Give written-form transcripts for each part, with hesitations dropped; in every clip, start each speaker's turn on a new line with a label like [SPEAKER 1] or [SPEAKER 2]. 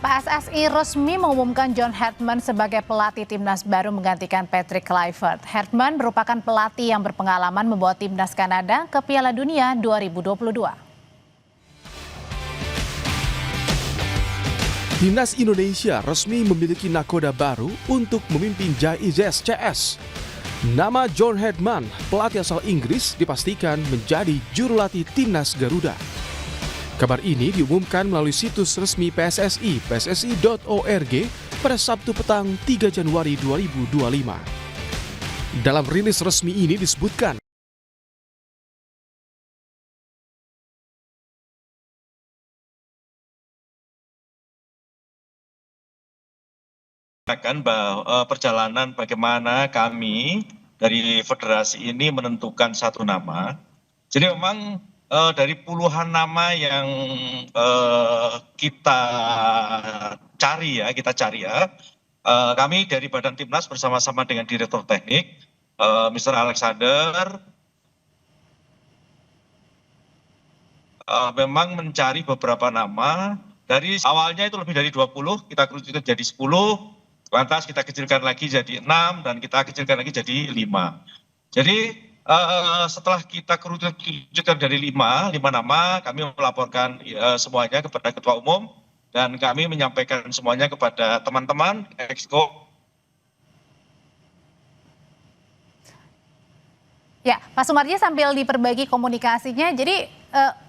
[SPEAKER 1] PSSI resmi mengumumkan John Hartman sebagai pelatih timnas baru menggantikan Patrick Kluivert. Hartman merupakan pelatih yang berpengalaman membawa timnas Kanada ke Piala Dunia 2022.
[SPEAKER 2] Timnas Indonesia resmi memiliki nakoda baru untuk memimpin JIZS CS. Nama John Hartman, pelatih asal Inggris, dipastikan menjadi jurulatih timnas Garuda. Kabar ini diumumkan melalui situs resmi PSSI, pssi.org pada Sabtu petang 3 Januari 2025. Dalam rilis resmi ini disebutkan,
[SPEAKER 3] bahwa perjalanan bagaimana kami dari federasi ini menentukan satu nama. Jadi memang dari puluhan nama yang kita cari ya, kami dari Badan Timnas bersama-sama dengan Direktur Teknik, Mr. Alexander, memang mencari beberapa nama. Dari awalnya itu lebih dari 20, kita kerucutkan jadi 10, lantas kita kecilkan lagi jadi 6, dan kita kecilkan lagi jadi 5. Jadi setelah kita kerucutkan dari 5 nama, kami melaporkan semuanya kepada Ketua Umum, dan kami menyampaikan semuanya kepada teman-teman Exco.
[SPEAKER 1] Ya, Pak Sumarji sambil diperbaiki komunikasinya, jadi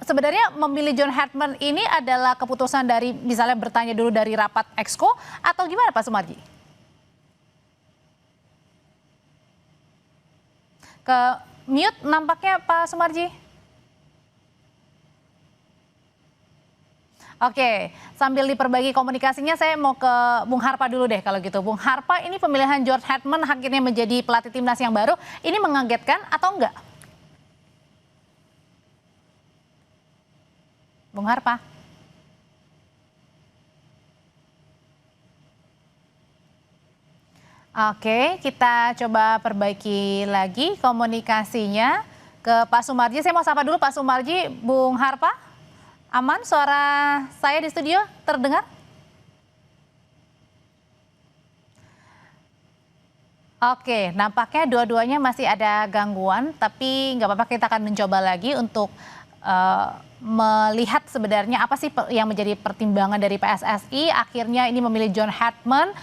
[SPEAKER 1] sebenarnya memilih John Hartman ini adalah keputusan dari misalnya bertanya dulu dari rapat Exco atau gimana Pak Sumarji? Ke mute nampaknya Pak Sumarji. Oke, sambil diperbaiki komunikasinya saya mau ke Bung Harpa dulu deh kalau gitu. Bung Harpa, ini pemilihan John Hartman akhirnya menjadi pelatih timnas yang baru, ini mengagetkan atau enggak? Bung Harpa. Oke, kita coba perbaiki lagi komunikasinya ke Pak Sumarji. Saya mau sapa dulu Pak Sumarji. Bung Harpa, aman suara saya di studio terdengar? Oke, nampaknya dua-duanya masih ada gangguan, tapi nggak apa-apa, kita akan mencoba lagi untuk melihat sebenarnya apa sih yang menjadi pertimbangan dari PSSI. Akhirnya ini memilih John Hartman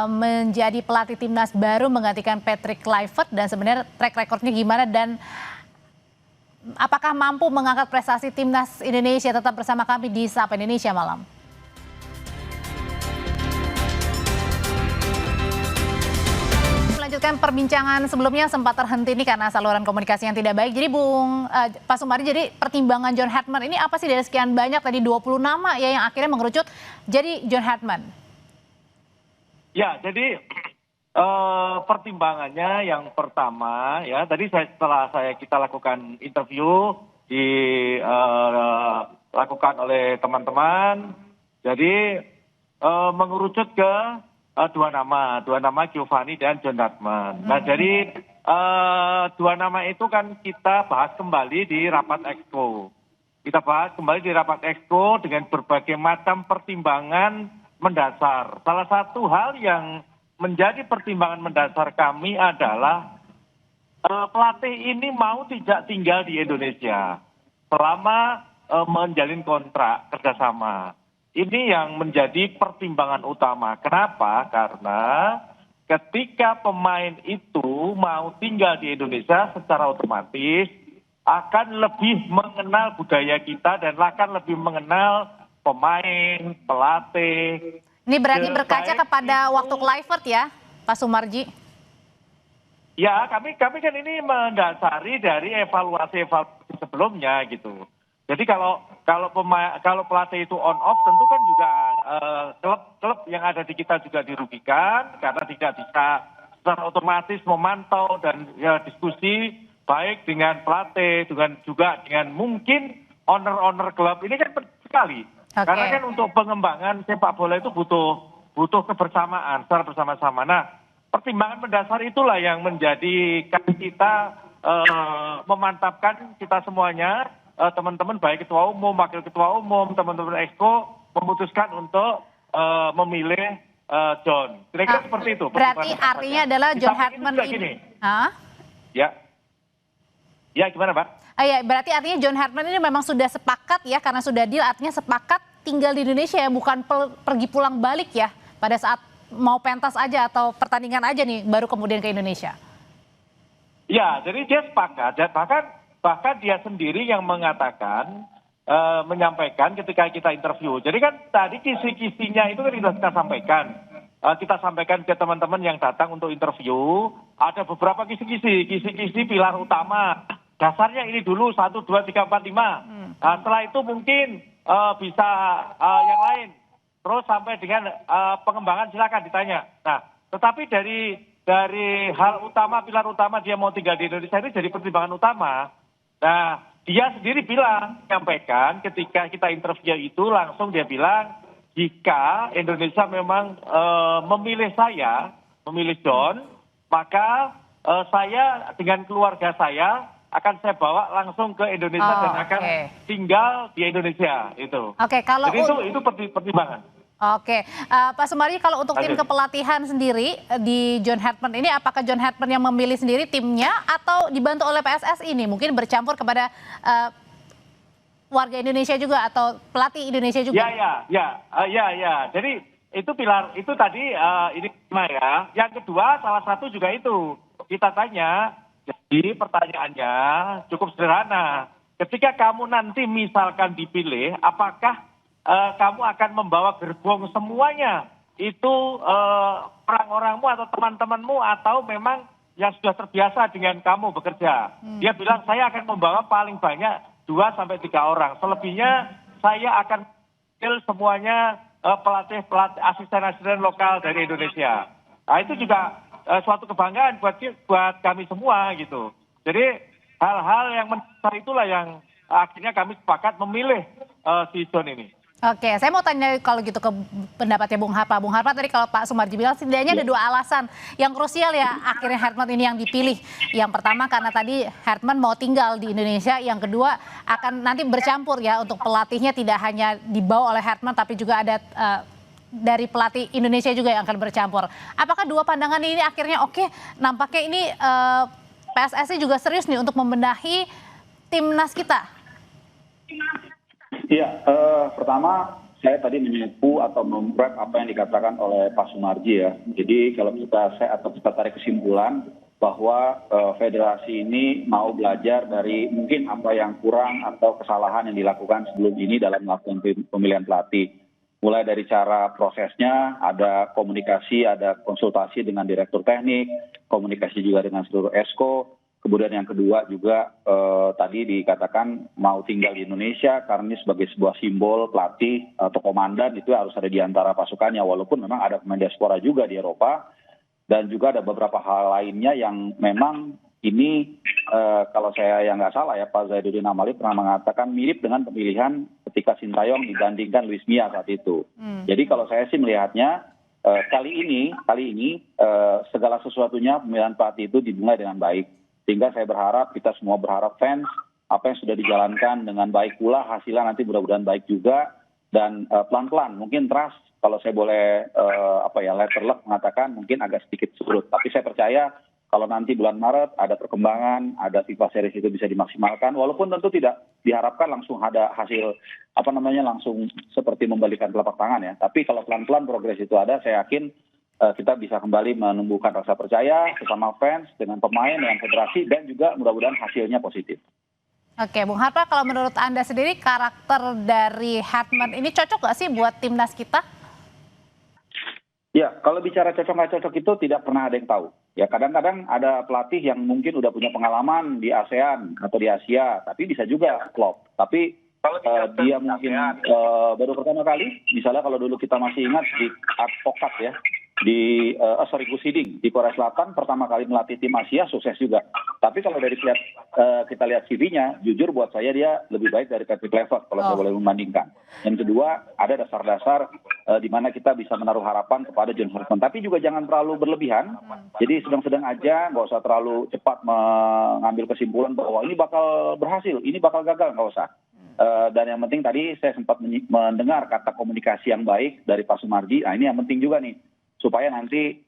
[SPEAKER 1] menjadi pelatih timnas baru menggantikan Patrick Kluivert, dan sebenarnya track recordnya gimana dan apakah mampu mengangkat prestasi timnas Indonesia. Tetap bersama kami di Sapa Indonesia Malam. Melanjutkan perbincangan sebelumnya, sempat terhenti nih karena saluran komunikasi yang tidak baik. Jadi Pak Sumarji, jadi pertimbangan John Hartman ini apa sih dari sekian banyak tadi 20 nama ya yang akhirnya mengerucut jadi John Hartman?
[SPEAKER 4] Ya, jadi pertimbangannya yang pertama ya, tadi setelah kita lakukan interview dilakukan oleh teman-teman, jadi mengerucut ke dua nama Giovanni dan John Hartman. Nah, jadi dua nama itu kan kita bahas kembali di rapat Exco. Kita bahas kembali di rapat Exco dengan berbagai macam pertimbangan mendasar. Salah satu hal yang menjadi pertimbangan mendasar kami adalah pelatih ini mau tidak tinggal di Indonesia selama menjalin kontrak kerjasama. Ini yang menjadi pertimbangan utama. Kenapa? Karena ketika pemain itu mau tinggal di Indonesia, secara otomatis akan lebih mengenal budaya kita dan akan lebih mengenal pemain, pelatih.
[SPEAKER 1] Ini berarti berkaca kepada waktu Kluivert ya, Pak Sumarji?
[SPEAKER 4] Ya, kami kan ini mendasari dari evaluasi sebelumnya gitu. Jadi kalau pelatih itu on off, tentu kan juga klub yang ada di kita juga dirugikan karena tidak bisa secara otomatis memantau dan ya, diskusi baik dengan pelatih, dengan mungkin owner klub. Ini kan penting sekali. Okay. Karena kan untuk pengembangan sepak bola itu butuh kebersamaan secara bersama-sama. Nah, pertimbangan mendasar itulah yang menjadikan kita memantapkan kita semuanya, teman-teman baik ketua umum, wakil ketua umum, teman-teman Exco memutuskan untuk memilih John. Kira-kira seperti itu.
[SPEAKER 1] Berarti artinya adalah John Hartman
[SPEAKER 4] ini.
[SPEAKER 1] Hah?
[SPEAKER 4] Ya, gimana, Pak?
[SPEAKER 1] Ya, berarti artinya John Hartman ini memang sudah sepakat ya, karena sudah deal, artinya sepakat tinggal di Indonesia ya, bukan pergi pulang balik ya, pada saat mau pentas aja atau pertandingan aja nih, baru kemudian ke Indonesia.
[SPEAKER 4] Ya, jadi dia sepakat, dan bahkan dia sendiri yang mengatakan, menyampaikan ketika kita interview. Jadi kan tadi kisi-kisinya itu kan sudah kita sampaikan. Kita sampaikan ke teman-teman yang datang untuk interview, ada beberapa kisi-kisi pilar utama. Dasarnya ini dulu 1, 2, 3, 4, 5. Nah, setelah itu mungkin bisa yang lain. Terus sampai dengan pengembangan silakan ditanya. Nah, tetapi dari hal utama, pilar utama dia mau tinggal di Indonesia ini jadi pertimbangan utama. Nah, dia sendiri menyampaikan ketika kita interview itu langsung dia bilang, jika Indonesia memang memilih John, maka saya dengan keluarga saya akan saya bawa langsung ke Indonesia dan akan tinggal di Indonesia itu.
[SPEAKER 1] Kalau
[SPEAKER 4] jadi itu pertimbangan.
[SPEAKER 1] Pak Sumarji, kalau untuk tim kepelatihan sendiri di John Hartman ini, apakah John Hartman yang memilih sendiri timnya atau dibantu oleh PSSI ini? Mungkin bercampur kepada warga Indonesia juga atau pelatih Indonesia juga?
[SPEAKER 4] Ya. Jadi itu pilar itu tadi ini ya. Yang kedua salah satu juga itu kita tanya. Jadi pertanyaannya cukup sederhana. Ketika kamu nanti misalkan dipilih, apakah kamu akan membawa gerbong semuanya? Itu orang-orangmu atau teman-temanmu atau memang yang sudah terbiasa dengan kamu bekerja? Dia bilang saya akan membawa paling banyak 2 sampai 3 orang. Selebihnya saya akan pilih semuanya pelatih asisten-asisten lokal dari Indonesia. Nah, itu juga suatu kebanggaan buat kami semua gitu. Jadi hal-hal yang mendasar itulah yang akhirnya kami sepakat memilih si John ini.
[SPEAKER 1] Saya mau tanya kalau gitu ke pendapatnya Bung Harpa. Bung Harpa tadi kalau Pak Sumarji bilang setidaknya ada 2 alasan yang krusial ya akhirnya Hartman ini yang dipilih. Yang pertama karena tadi Hartman mau tinggal di Indonesia. Yang kedua akan nanti bercampur ya, untuk pelatihnya tidak hanya dibawa oleh Hartman tapi juga ada dari pelatih Indonesia juga yang akan bercampur. Apakah 2 pandangan ini akhirnya nampaknya ini PSSI juga serius nih untuk membenahi timnas kita?
[SPEAKER 5] Iya, pertama saya tadi menyipu atau memprep apa yang dikatakan oleh Pak Sumarji ya. Jadi kalau kita tarik kesimpulan bahwa federasi ini mau belajar dari mungkin apa yang kurang atau kesalahan yang dilakukan sebelum ini dalam melakukan pemilihan pelatih. Mulai dari cara prosesnya, ada komunikasi, ada konsultasi dengan direktur teknik, komunikasi juga dengan seluruh esko. Kemudian yang kedua juga tadi dikatakan mau tinggal di Indonesia karena ini sebagai sebuah simbol pelatih atau komandan itu harus ada di antara pasukannya. Walaupun memang ada pemain diaspora juga di Eropa. Dan juga ada beberapa hal lainnya yang memang ini kalau saya yang nggak salah ya, Pak Zainuddin Amali pernah mengatakan mirip dengan pemilihan ketika Sintayong dibandingkan Luis Mia saat itu. Jadi kalau saya sih melihatnya kali ini segala sesuatunya pemilihan pelatih itu dimulai dengan baik. Sehingga saya berharap, kita semua berharap fans, apa yang sudah dijalankan dengan baik pula hasilnya nanti mudah-mudahan baik juga. Dan pelan-pelan mungkin trust, kalau saya boleh letter luck mengatakan mungkin agak sedikit surut. Tapi saya percaya kalau nanti bulan Maret ada perkembangan, ada FIFA Series itu bisa dimaksimalkan, walaupun tentu tidak diharapkan langsung ada hasil langsung seperti membalikan telapak tangan ya. Tapi kalau pelan-pelan progres itu ada, saya yakin kita bisa kembali menumbuhkan rasa percaya sesama fans, dengan pemain, dengan federasi, dan juga mudah-mudahan hasilnya positif.
[SPEAKER 1] Bung Harpa, kalau menurut Anda sendiri karakter dari Hartman ini cocok nggak sih buat timnas kita?
[SPEAKER 5] Ya, kalau bicara cocok nggak cocok itu tidak pernah ada yang tahu. Ya, kadang-kadang ada pelatih yang mungkin udah punya pengalaman di ASEAN atau di Asia, tapi bisa juga Klopp. Tapi dia mungkin baru pertama kali, misalnya kalau dulu kita masih ingat di Advokat ya, Gus Hiding di Korea Selatan pertama kali melatih tim Asia, sukses juga. Tapi kalau dari kita lihat CV-nya, jujur buat saya dia lebih baik dari Patrick Kluivert kalau saya boleh membandingkan. Yang kedua, ada dasar-dasar di mana kita bisa menaruh harapan kepada John Hartman. Tapi juga jangan terlalu berlebihan. Jadi sedang-sedang aja, nggak usah terlalu cepat mengambil kesimpulan bahwa ini bakal berhasil, ini bakal gagal, nggak usah. Dan yang penting tadi saya sempat mendengar kata komunikasi yang baik dari Pak Sumarji. Nah ini yang penting juga nih, supaya nanti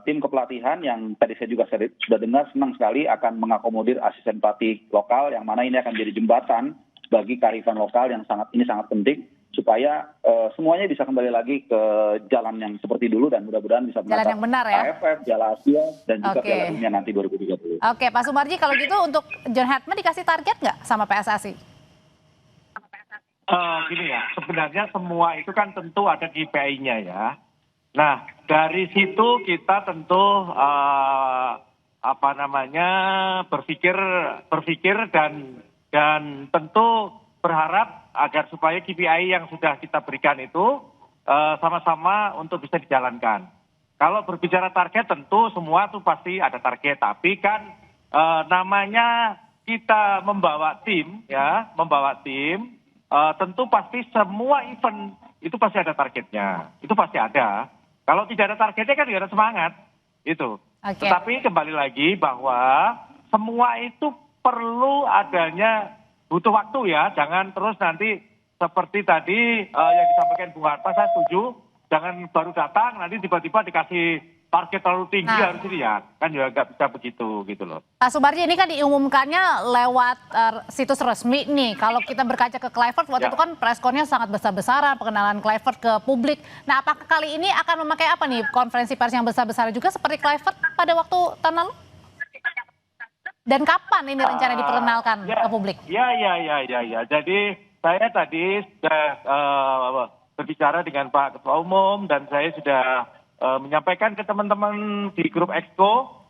[SPEAKER 5] tim kepelatihan yang tadi saya juga sudah dengar senang sekali akan mengakomodir asisten pelatih lokal, yang mana ini akan jadi jembatan bagi kearifan lokal yang sangat penting, supaya semuanya bisa kembali lagi ke jalan yang seperti dulu dan mudah-mudahan bisa
[SPEAKER 1] Jalan yang benar ya.
[SPEAKER 5] AFF, Piala Asia dan juga
[SPEAKER 1] Oke.
[SPEAKER 5] Piala Dunia nanti 2030.
[SPEAKER 1] Oke, Pak Sumarji, kalau gitu untuk John Hartman dikasih target nggak sama PSSI?
[SPEAKER 4] Gini ya, sebenarnya semua itu kan tentu ada KPI-nya ya. Nah, dari situ kita tentu berpikir dan tentu berharap agar supaya KPI yang sudah kita berikan itu sama-sama untuk bisa dijalankan. Kalau berbicara target tentu semua tuh pasti ada target, tapi kan namanya kita membawa tim, tentu pasti semua event itu pasti ada targetnya, itu pasti ada. Kalau tidak ada targetnya kan tidak ada semangat, itu.
[SPEAKER 1] Oke.
[SPEAKER 4] Tetapi kembali lagi bahwa semua itu perlu adanya butuh waktu ya, jangan terus nanti seperti tadi yang disampaikan Bung Harpa, saya setuju, jangan baru datang nanti tiba-tiba dikasih target terlalu tinggi harus ini ya, kan juga nggak bisa begitu gitu loh.
[SPEAKER 1] Pak Sumarji, ini kan diumumkannya lewat situs resmi nih. Kalau kita berkaca ke Kluivert, waktu itu kan preskonnya sangat besar-besaran, pengenalan Kluivert ke publik. Nah, apakah kali ini akan memakai apa nih, konferensi pers yang besar-besar juga seperti Kluivert pada waktu tahun lalu? Dan kapan ini rencana diperkenalkan ke publik?
[SPEAKER 4] Ya. Jadi saya tadi sudah berbicara dengan Pak Ketua Umum dan saya sudah menyampaikan ke teman-teman di grup Exco,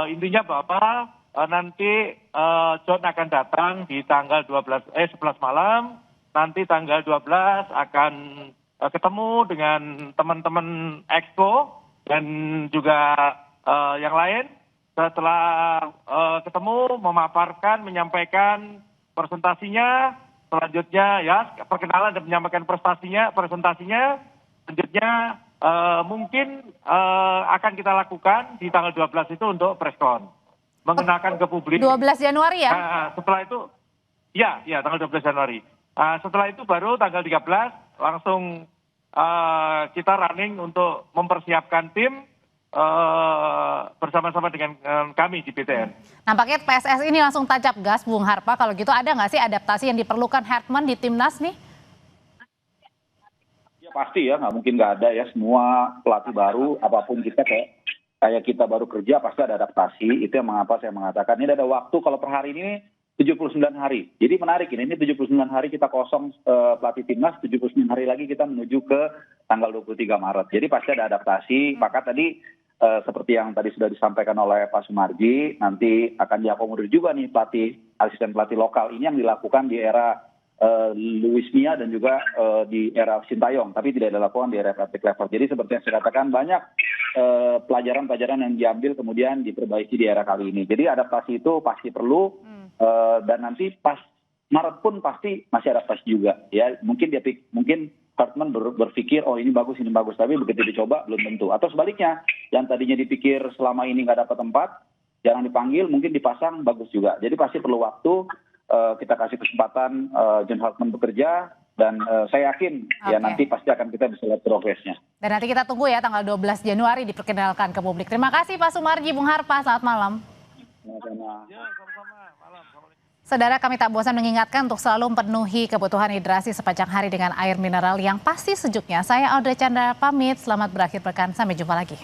[SPEAKER 4] intinya bahwa nanti John akan datang di tanggal 11 malam, nanti tanggal 12 akan ketemu dengan teman-teman Exco dan juga yang lain. Setelah ketemu, memaparkan, menyampaikan presentasinya, selanjutnya ya perkenalan dan menyampaikan presentasinya, selanjutnya mungkin akan kita lakukan di tanggal 12 itu untuk preskon. Mengenalkan ke publik.
[SPEAKER 1] 12 Januari ya?
[SPEAKER 4] Setelah itu, ya tanggal 12 Januari. Setelah itu baru tanggal 13 langsung kita running untuk mempersiapkan tim bersama-sama dengan kami di PTN.
[SPEAKER 1] Nampaknya PSSI ini langsung tancap gas, Bung Harpa. Kalau gitu ada nggak sih adaptasi yang diperlukan Hartman di timnas nih?
[SPEAKER 5] Pasti ya, nggak mungkin nggak ada ya. Semua pelatih baru, apapun kita kayak kita baru kerja pasti ada adaptasi. Itu yang mengapa saya mengatakan ini ada waktu. Kalau per hari ini 79 hari. Jadi menarik ini 79 hari kita kosong pelatih timnas, 79 hari lagi kita menuju ke tanggal 23 Maret. Jadi pasti ada adaptasi. Maka tadi seperti yang tadi sudah disampaikan oleh Pak Sumarji, nanti akan diakomodir juga nih asisten pelatih lokal. Ini yang dilakukan di era Luis Mia dan juga di era Sintayong, tapi tidak dilakukan di era Patrick Kluivert. Jadi seperti yang saya katakan, banyak pelajaran-pelajaran yang diambil kemudian diperbaiki di era kali ini. Jadi adaptasi itu pasti perlu dan nanti pas Maret pun pasti masih adaptasi juga. Ya mungkin Hartman berpikir oh ini bagus, tapi begitu dicoba belum tentu. Atau sebaliknya, yang tadinya dipikir selama ini nggak dapat tempat, jarang dipanggil, mungkin dipasang bagus juga. Jadi pasti perlu waktu. Kita kasih kesempatan John Hartman bekerja dan saya yakin ya nanti pasti akan kita bisa lihat progresnya. Dan
[SPEAKER 1] nanti kita tunggu ya tanggal 12 Januari diperkenalkan ke publik. Terima kasih Pak Sumarji, Bung Harpa, selamat malam.
[SPEAKER 4] Sama-sama.
[SPEAKER 1] Saudara, kami tak bosan mengingatkan untuk selalu memenuhi kebutuhan hidrasi sepanjang hari dengan air mineral yang pasti sejuknya. Saya Audrey Chandra pamit, selamat berakhir pekan, sampai jumpa lagi.